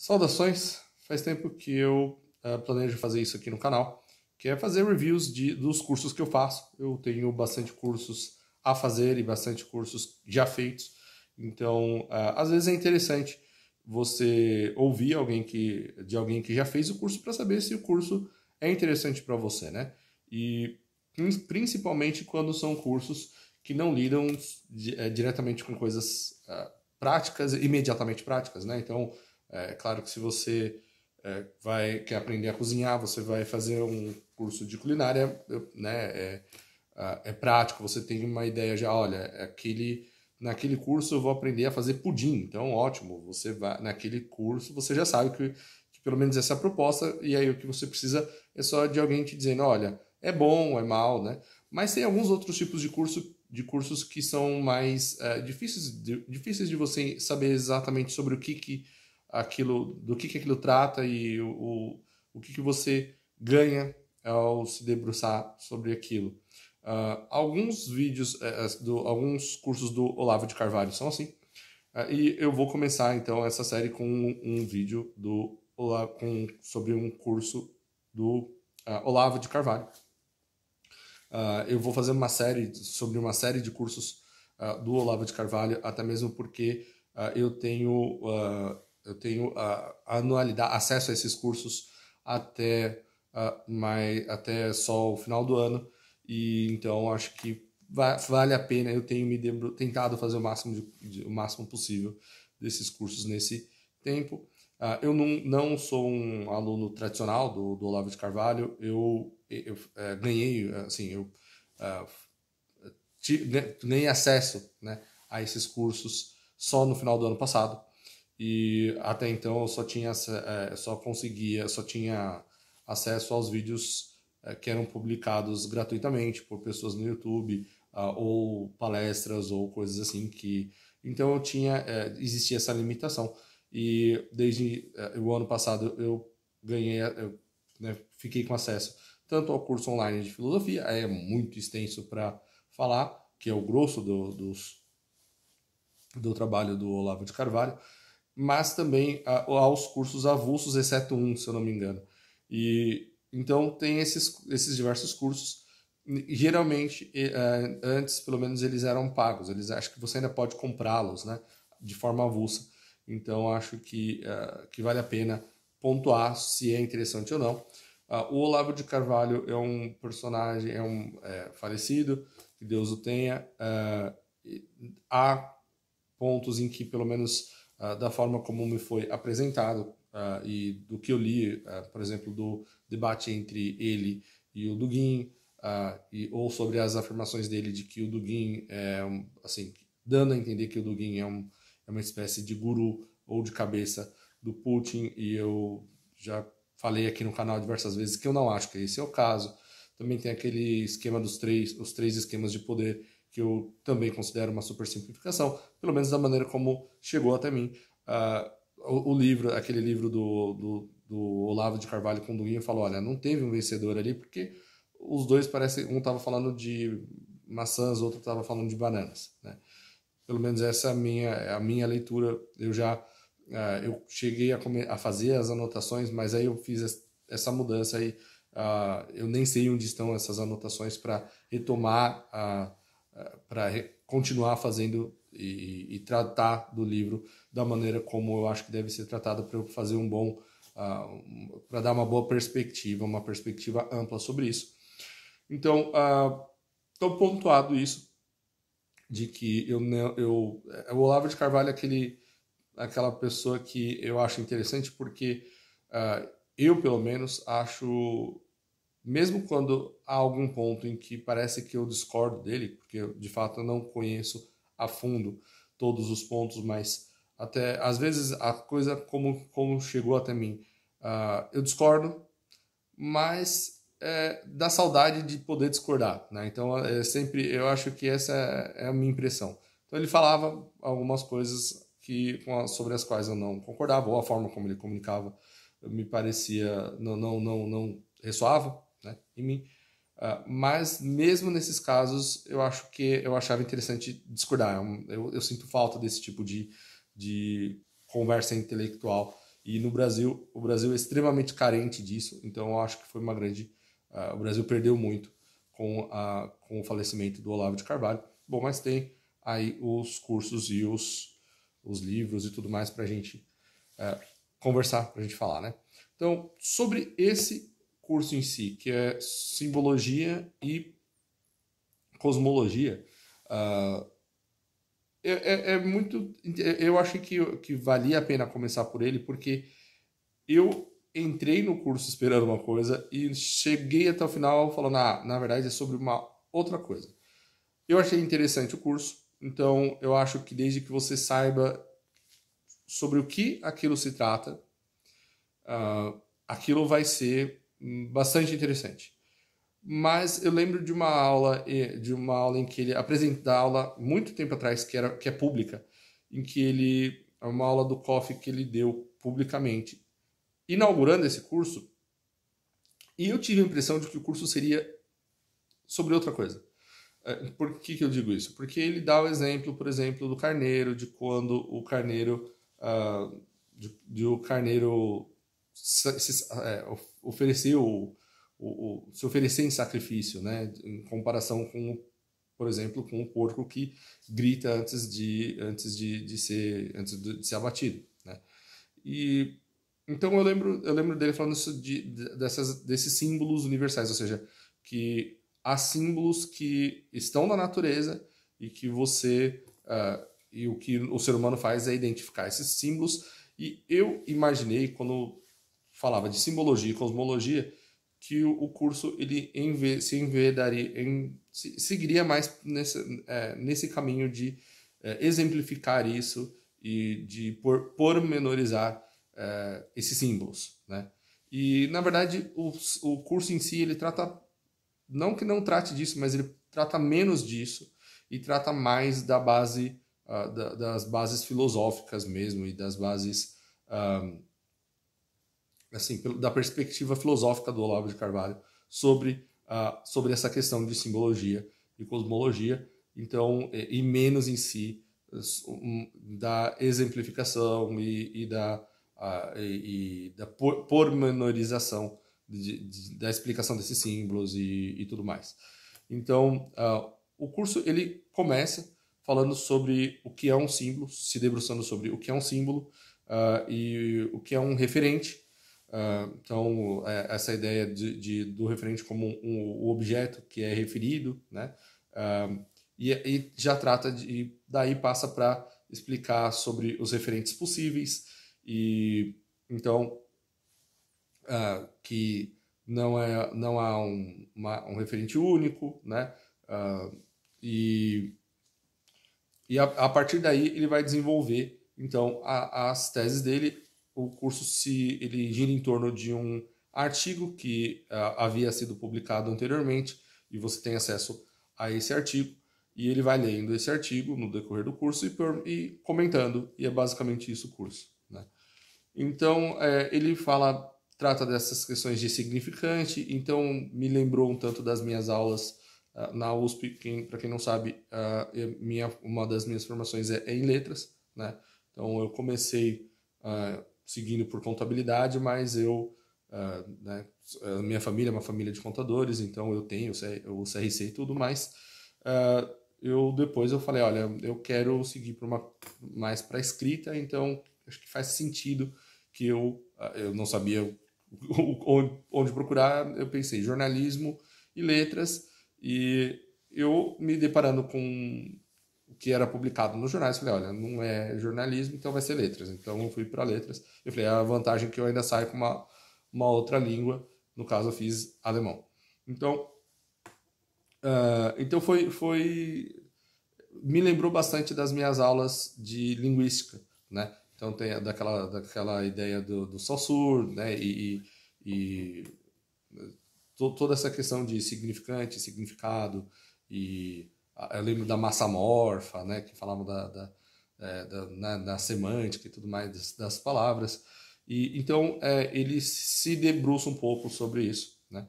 Saudações! Faz tempo que eu planejo fazer isso aqui no canal, que é fazer reviews dos cursos que eu faço. Eu tenho bastante cursos a fazer e bastante cursos já feitos, então às vezes é interessante você ouvir de alguém que já fez o curso para saber se o curso é interessante para você, né? E principalmente quando são cursos que não lidam diretamente com coisas práticas, imediatamente práticas, né? Então, é claro que se você quer aprender a cozinhar, você vai fazer um curso de culinária, né? É prático, você tem uma ideia já, olha, naquele curso eu vou aprender a fazer pudim, então ótimo, você vai naquele curso, você já sabe que pelo menos essa é a proposta, e aí o que você precisa é só de alguém te dizendo, olha, é bom, é mal, né? Mas tem alguns outros tipos de cursos que são mais difíceis de você saber exatamente sobre do que aquilo trata e o que você ganha ao se debruçar sobre aquilo. Alguns vídeos, alguns cursos do Olavo de Carvalho são assim. E eu vou começar então essa série com um vídeo sobre um curso do Olavo de Carvalho. Eu vou fazer sobre uma série de cursos do Olavo de Carvalho, até mesmo porque eu tenho acesso a esses cursos até só o final do ano, e então acho que vale a pena. Eu tenho tentado fazer o máximo possível desses cursos nesse tempo. Eu não sou um aluno tradicional do Olavo de Carvalho. Eu ganhei, assim, ganhei acesso, né, a esses cursos só no final do ano passado. E até então eu só tinha acesso aos vídeos que eram publicados gratuitamente por pessoas no YouTube, ou palestras ou coisas assim então existia essa limitação. E desde o ano passado né, fiquei com acesso tanto ao curso online de filosofia, é muito extenso para falar, que é o grosso do trabalho do Olavo de Carvalho, mas também aos cursos avulsos, exceto um, se eu não me engano. E então tem esses diversos cursos. Geralmente, antes, pelo menos, eles eram pagos. Acho que você ainda pode comprá-los, né, de forma avulsa. Então, acho que vale a pena pontuar se é interessante ou não. O Olavo de Carvalho é um personagem, falecido, que Deus o tenha. Há pontos em que, pelo menos da forma como me foi apresentado e do que eu li, por exemplo, do debate entre ele e o Dugin, ou sobre as afirmações dele de que o Dugin assim, dando a entender que o Dugin é uma espécie de guru ou de cabeça do Putin, e eu já falei aqui no canal diversas vezes que eu não acho que esse é o caso. Também tem aquele esquema os três esquemas de poder, que eu também considero uma super simplificação, pelo menos da maneira como chegou até mim. Aquele livro do Olavo de Carvalho com o Dugin, falou, olha, não teve um vencedor ali, porque os dois parecem, um estava falando de maçãs, o outro estava falando de bananas, né? Pelo menos essa é a minha leitura. Eu cheguei a fazer as anotações, mas aí eu fiz essa mudança aí. Eu nem sei onde estão essas anotações para retomar, para continuar fazendo e tratar do livro da maneira como eu acho que deve ser tratado, para eu fazer para dar uma boa perspectiva, uma perspectiva ampla sobre isso. Então, estou pontuado isso, de que o Olavo de Carvalho é aquela pessoa que eu acho interessante, porque eu, pelo menos, acho, mesmo quando há algum ponto em que parece que eu discordo dele, porque eu, de fato, eu não conheço a fundo todos os pontos, mas até às vezes a coisa como chegou até mim, eu discordo, mas dá saudade de poder discordar, né? Então eu acho que essa é a minha impressão. Então ele falava algumas coisas sobre as quais eu não concordava, ou a forma como ele comunicava me parecia não ressoava, né, em mim. Mas mesmo nesses casos eu achava interessante discordar. Eu sinto falta desse tipo de conversa intelectual E no Brasil, o Brasil é extremamente carente disso, então eu acho que foi uma grande... o Brasil perdeu muito com o falecimento do Olavo de Carvalho. Bom, mas tem aí os cursos e os livros e tudo mais para a gente conversar, para a gente falar, né? Então, sobre esse curso em si, que é Simbologia e Cosmologia, muito... Eu achei que valia a pena começar por ele, porque eu entrei no curso esperando uma coisa e cheguei até o final falando, na verdade é sobre uma outra coisa. Eu achei interessante o curso, então eu acho que desde que você saiba sobre o que aquilo se trata, aquilo vai ser bastante interessante. Mas eu lembro de uma aula em que ele apresenta aula muito tempo atrás, que é pública, em que ele... É uma aula do COF que ele deu publicamente, inaugurando esse curso, e eu tive a impressão de que o curso seria sobre outra coisa. Por que eu digo isso? Porque ele dá o exemplo, por exemplo, do carneiro, de quando o carneiro... o carneiro ofereceu... se oferecer em sacrifício, né? Em comparação com, por exemplo, com o porco que grita antes de ser abatido, né? E então eu lembro dele falando isso desses símbolos universais, ou seja, que há símbolos que estão na natureza e que e o que o ser humano faz é identificar esses símbolos. E eu imaginei, quando falava de simbologia e cosmologia, que o curso ele seguiria mais nesse caminho de exemplificar isso e de pormenorizar esses símbolos, né? E, na verdade, o curso em si, ele trata, não que não trate disso, mas ele trata menos disso e trata mais da base, das bases filosóficas mesmo e das bases, assim, da perspectiva filosófica do Olavo de Carvalho sobre essa questão de simbologia e cosmologia, então, e menos em si da exemplificação e da pormenorização da explicação desses símbolos e tudo mais. Então, o curso ele começa falando sobre o que é um símbolo, se debruçando sobre o que é um símbolo e o que é um referente. Então, essa ideia do referente como um objeto que é referido, né? E já trata daí passa para explicar sobre os referentes possíveis, e então que não há um referente único, né? E a partir daí ele vai desenvolver então as teses dele. O curso ele gira em torno de um artigo que havia sido publicado anteriormente, e você tem acesso a esse artigo, e ele vai lendo esse artigo no decorrer do curso e comentando, e é basicamente isso o curso, né? Então, ele trata dessas questões de significante, então me lembrou um tanto das minhas aulas na USP. Para quem não sabe, uma das minhas formações é em letras, né? Então, eu comecei seguindo por contabilidade, mas né, minha família é uma família de contadores, então eu tenho o CRC e tudo mais. Depois eu falei, olha, eu quero seguir mais para escrita, então acho que faz sentido que eu não sabia onde procurar. Eu pensei jornalismo e letras, e eu me deparando com o que era publicado nos jornais, falei, olha, não é jornalismo, então vai ser letras. Então eu fui para letras. Eu falei, a vantagem é que eu ainda saio com uma outra língua, no caso eu fiz alemão. Então, me lembrou bastante das minhas aulas de linguística, né? Então tem daquela ideia do Saussure, né? E toda essa questão de significante, significado, e eu lembro da massa morfa, né? Que falavam da semântica e tudo mais das palavras. E então ele se debruça um pouco sobre isso, né?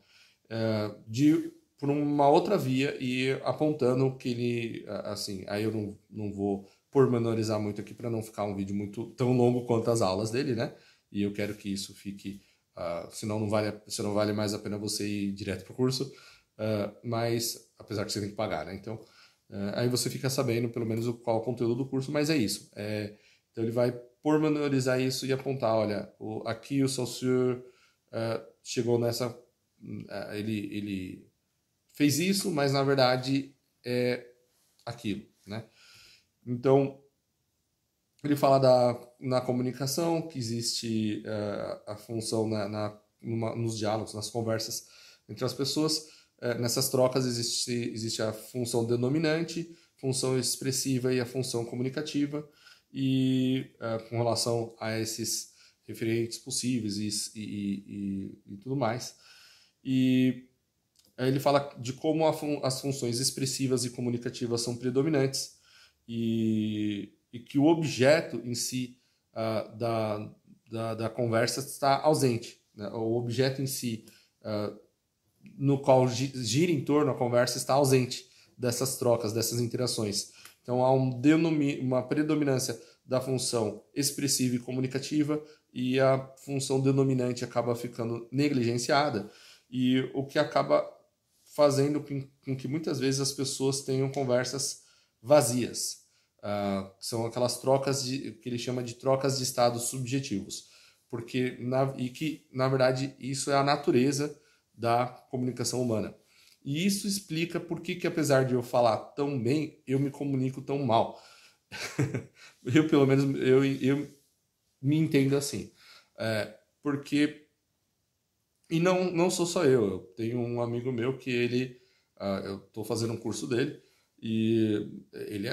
Por uma outra via, e apontando que ele, assim, aí eu não vou pormenorizar muito aqui para não ficar um vídeo tão longo quanto as aulas dele, né? e eu quero que isso fique, senão não vale mais a pena você ir direto para o curso, mas apesar que você tem que pagar, né? Então, aí você fica sabendo pelo menos qual é o conteúdo do curso, mas é isso. Então ele vai pormenorizar isso e apontar, olha, aqui o Saussure chegou nessa... ele fez isso, mas na verdade é aquilo, né? Então, ele fala na comunicação, que existe a função nos diálogos, nas conversas entre as pessoas. Nessas trocas existe a função denominante, função expressiva e a função comunicativa. E com relação a esses referentes possíveis e tudo mais. E ele fala de como as funções expressivas e comunicativas são predominantes e que o objeto em si da conversa está ausente, né? O objeto em si no qual gira em torno a conversa está ausente dessas trocas, dessas interações. Então há uma predominância da função expressiva e comunicativa e a função denominante acaba ficando negligenciada, e o que acaba fazendo com que muitas vezes as pessoas tenham conversas vazias. São aquelas trocas que ele chama de trocas de estados subjetivos, que na verdade isso é a natureza da comunicação humana. E isso explica por que apesar de eu falar tão bem, eu me comunico tão mal. Eu, pelo menos, eu me entendo assim. Porque... E não sou só eu tenho um amigo meu que eu estou fazendo um curso dele, e ele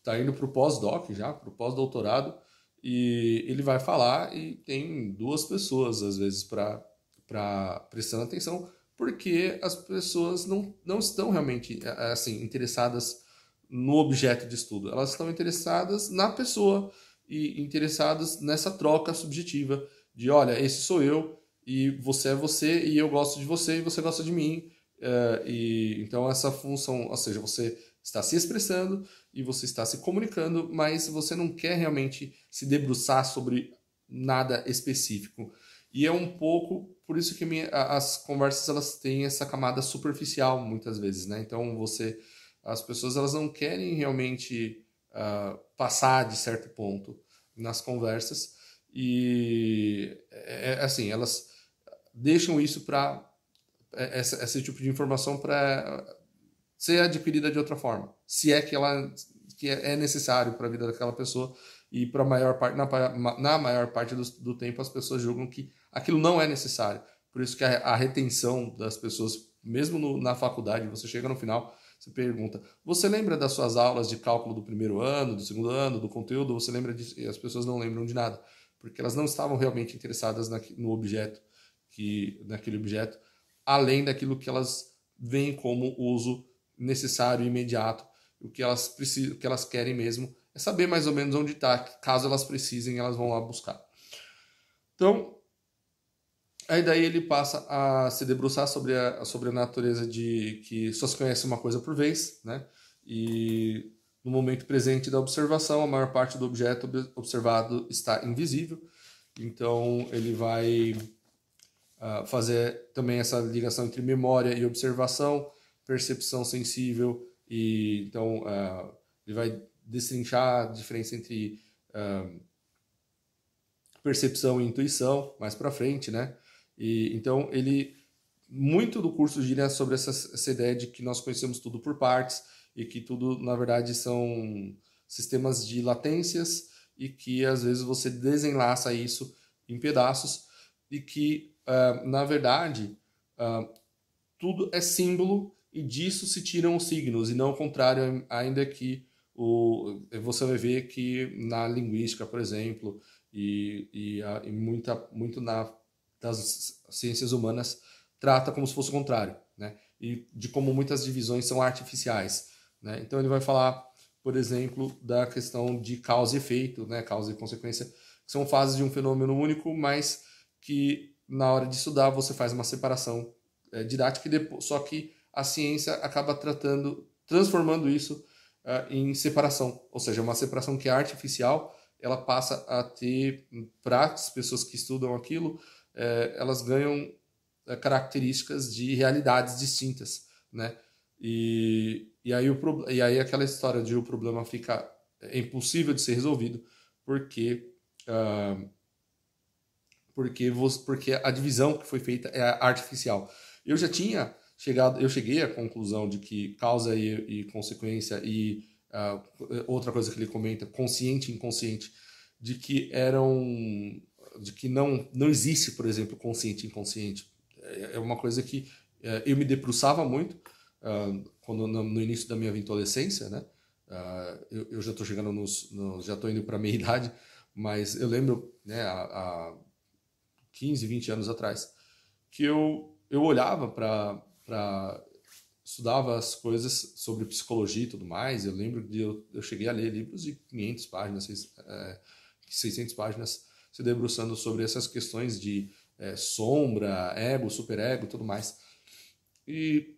tá indo para o pós-doc já, para o pós-doutorado, e ele vai falar e tem 2 pessoas, às vezes, prestando atenção, porque as pessoas não estão realmente assim, interessadas no objeto de estudo. Elas estão interessadas na pessoa e interessadas nessa troca subjetiva de, olha, esse sou eu, e você é você, e eu gosto de você, e você gosta de mim. Então essa função, ou seja, você está se expressando e você está se comunicando, mas você não quer realmente se debruçar sobre nada específico. E é um pouco por isso que as conversas elas têm essa camada superficial muitas vezes, né? Então as pessoas elas não querem realmente passar de certo ponto nas conversas, e assim, elas deixam isso para esse tipo de informação para ser adquirida de outra forma, se é que é necessário para a vida daquela pessoa, e para maior parte na maior parte do tempo as pessoas julgam que aquilo não é necessário. Por isso que a retenção das pessoas, mesmo na faculdade, você chega no final, você pergunta, você lembra das suas aulas de cálculo do primeiro ano, do segundo ano, do conteúdo? Você lembra disso? E as pessoas não lembram de nada, porque elas não estavam realmente interessadas no objeto, naquele objeto, além daquilo que elas veem como uso necessário e imediato. O que elas precisam, o que elas querem mesmo é saber mais ou menos onde está. Caso elas precisem, elas vão lá buscar. Então, aí daí ele passa a se debruçar sobre a natureza de que só se conhece uma coisa por vez, né? E no momento presente da observação, a maior parte do objeto observado está invisível. Então, ele vai fazer também essa ligação entre memória e observação, percepção sensível, e então ele vai destrinchar a diferença entre percepção e intuição mais para frente, né? E então muito do curso gira sobre essa ideia de que nós conhecemos tudo por partes e que tudo na verdade são sistemas de latências, e que às vezes você desenlaça isso em pedaços, e que na verdade tudo é símbolo, e disso se tiram os signos, e não o contrário, ainda que você vai ver que na linguística, por exemplo, e muito das ciências humanas trata como se fosse o contrário, né? E de como muitas divisões são artificiais, né? Então ele vai falar, por exemplo, da questão de causa e efeito, né? Causa e consequência, que são fases de um fenômeno único, mas que na hora de estudar você faz uma separação didática, só que a ciência acaba transformando isso em separação, ou seja, uma separação que é artificial, ela passa a ter, para as pessoas que estudam aquilo, elas ganham características de realidades distintas, né? E aí aquela história de o problema fica impossível de ser resolvido porque uh, porque a divisão que foi feita é artificial. Eu cheguei à conclusão de que causa e consequência e outra coisa que ele comenta, consciente e inconsciente, de que de que não existe, por exemplo, consciente e inconsciente. É uma coisa que eu me debruçava muito quando no início da minha adolescência, né? Eu já estou chegando já estou indo para a meia idade, mas eu lembro, né, há 15, 20 anos atrás, que eu olhava estudava as coisas sobre psicologia e tudo mais. Eu lembro de eu cheguei a ler livros de 500 páginas, 600 páginas, se debruçando sobre essas questões de sombra, ego, superego e tudo mais. E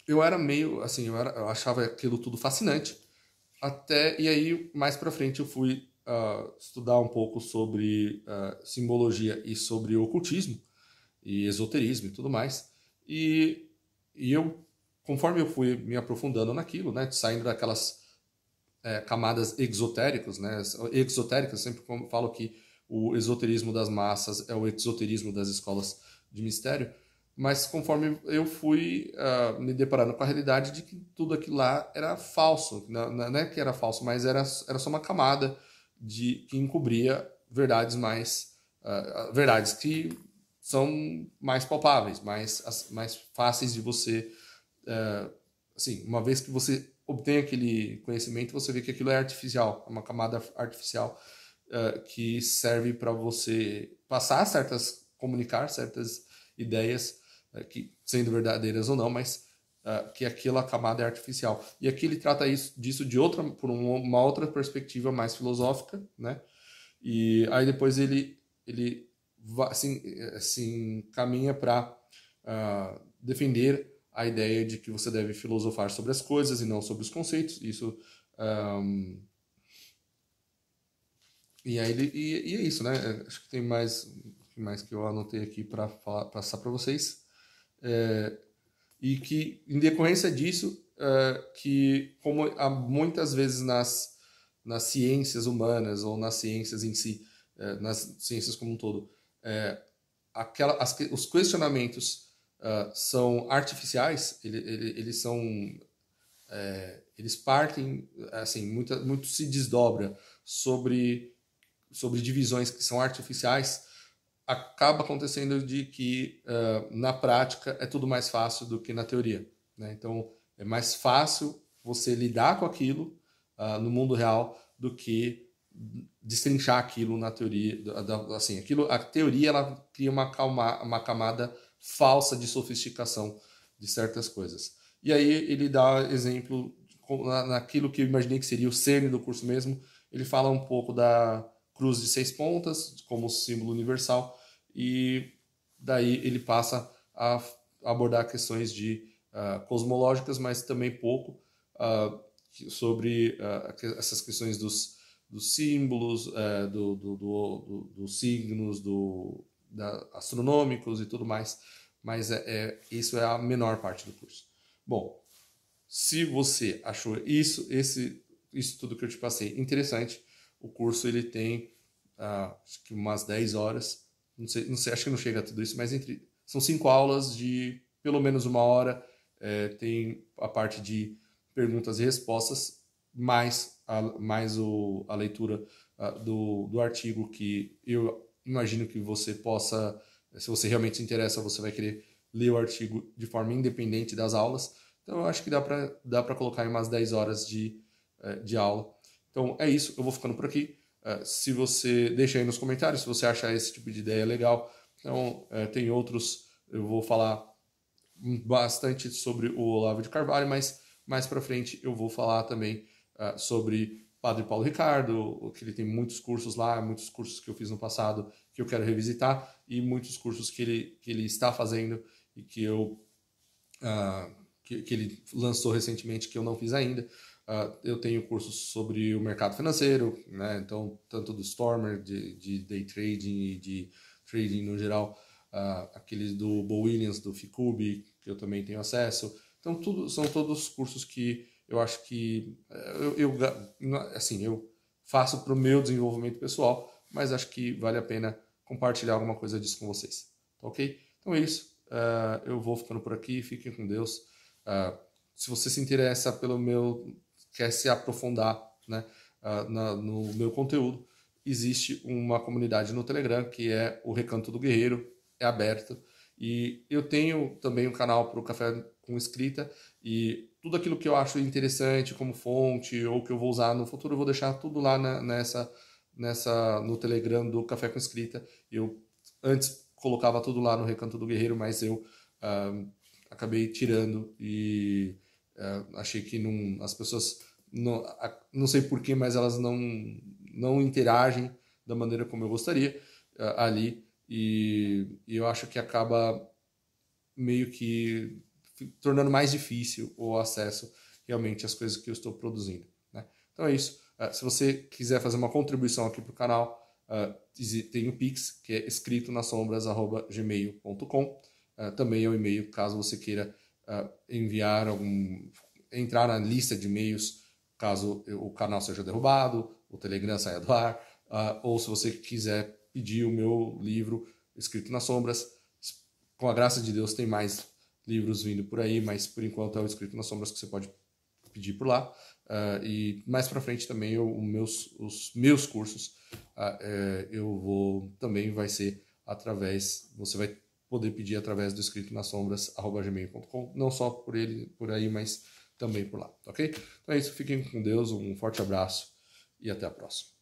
eu era meio, assim, eu achava aquilo tudo fascinante. E aí, mais pra frente, eu fui estudar um pouco sobre simbologia e sobre ocultismo e esoterismo e tudo mais. E eu, conforme eu fui me aprofundando naquilo, né, saindo daquelas camadas exotéricas, né, exotéricas, sempre falo que o esoterismo das massas é o exoterismo das escolas de mistério, mas conforme eu fui me deparando com a realidade de que tudo aquilo lá era falso, não é que era falso, mas era só uma camada que encobria verdades verdades que são mais palpáveis, mais fáceis de você, assim, uma vez que você obtém aquele conhecimento, você vê que aquilo é artificial, é uma camada artificial que serve para você comunicar certas ideias, que sendo verdadeiras ou não, mas que aquela camada é artificial. E aqui ele trata disso por uma outra perspectiva mais filosófica, né? E aí depois ele assim, caminha para defender a ideia de que você deve filosofar sobre as coisas e não sobre os conceitos. Isso e aí e é isso, né? Acho que tem mais que eu anotei aqui para passar para vocês. E que, em decorrência disso, que como há muitas vezes nas ciências humanas ou nas ciências em si, nas ciências como um todo, os questionamentos são artificiais, eles são eles partem, assim, muito se desdobra sobre divisões que são artificiais, acaba acontecendo de que na prática é tudo mais fácil do que na teoria, né? Então é mais fácil você lidar com aquilo no mundo real do que destrinchar aquilo na teoria, assim, a teoria ela cria uma camada falsa de sofisticação de certas coisas. E aí ele dá exemplo naquilo que eu imaginei que seria o cerne do curso mesmo. Ele fala um pouco da cruz de 6 pontas como símbolo universal, e daí ele passa a abordar questões de cosmológicas, mas também pouco sobre essas questões dos símbolos, dos signos, astronômicos e tudo mais, mas isso é a menor parte do curso. Bom, se você achou isso tudo que eu te passei interessante, o curso ele tem acho que umas 10 horas, não sei, acho que não chega a tudo isso, mas são 5 aulas de pelo menos 1 hora, tem a parte de perguntas e respostas, mais a leitura do artigo, que eu imagino que você possa, se você realmente se interessa, você vai querer ler o artigo de forma independente das aulas. Então eu acho que dá para colocar em umas 10 horas de aula. Então é isso, eu vou ficando por aqui. Se você deixa aí nos comentários se você achar esse tipo de ideia legal. Então tem outros, eu vou falar bastante sobre o Olavo de Carvalho, mas mais para frente eu vou falar também sobre Padre Paulo Ricardo, que ele tem muitos cursos lá, muitos cursos que eu fiz no passado que eu quero revisitar, e muitos cursos que ele está fazendo e que ele lançou recentemente que eu não fiz ainda. Eu tenho cursos sobre o mercado financeiro, né? Então, tanto do Stormer, de day trading e de trading no geral, aqueles do Bo Williams, do Ficube, que eu também tenho acesso. Então, são todos cursos que eu acho que assim, eu faço para o meu desenvolvimento pessoal, mas acho que vale a pena compartilhar alguma coisa disso com vocês. Tá ok? Então é isso. Eu vou ficando por aqui. Fiquem com Deus. Se você se interessa pelo quer se aprofundar, né, no meu conteúdo, existe uma comunidade no Telegram que é o Recanto do Guerreiro, é aberto. E eu tenho também um canal para o Café com Escrita, e tudo aquilo que eu acho interessante como fonte ou que eu vou usar no futuro, eu vou deixar tudo lá no Telegram do Café com Escrita. Eu antes colocava tudo lá no Recanto do Guerreiro, mas eu acabei tirando e achei que as pessoas, não sei porquê, mas elas não interagem da maneira como eu gostaria ali, e eu acho que acaba meio que tornando mais difícil o acesso realmente às coisas que eu estou produzindo, né? Então é isso. Se você quiser fazer uma contribuição aqui para o canal, tem o Pix, que é escritonasombras@gmail.com. Também é o e-mail, caso você queira entrar na lista de e-mails, caso o canal seja derrubado, o Telegram saia do ar, ou se você quiser pedir o meu livro Escrito nas Sombras. Com a graça de Deus tem mais livros vindo por aí, mas por enquanto é o Escrito nas Sombras que você pode pedir por lá. E mais para frente também os meus cursos também vai ser você vai poder pedir através do escritonasombras@gmail.com, não só por aí, mas também por lá, ok? Então é isso, fiquem com Deus, um forte abraço e até a próxima.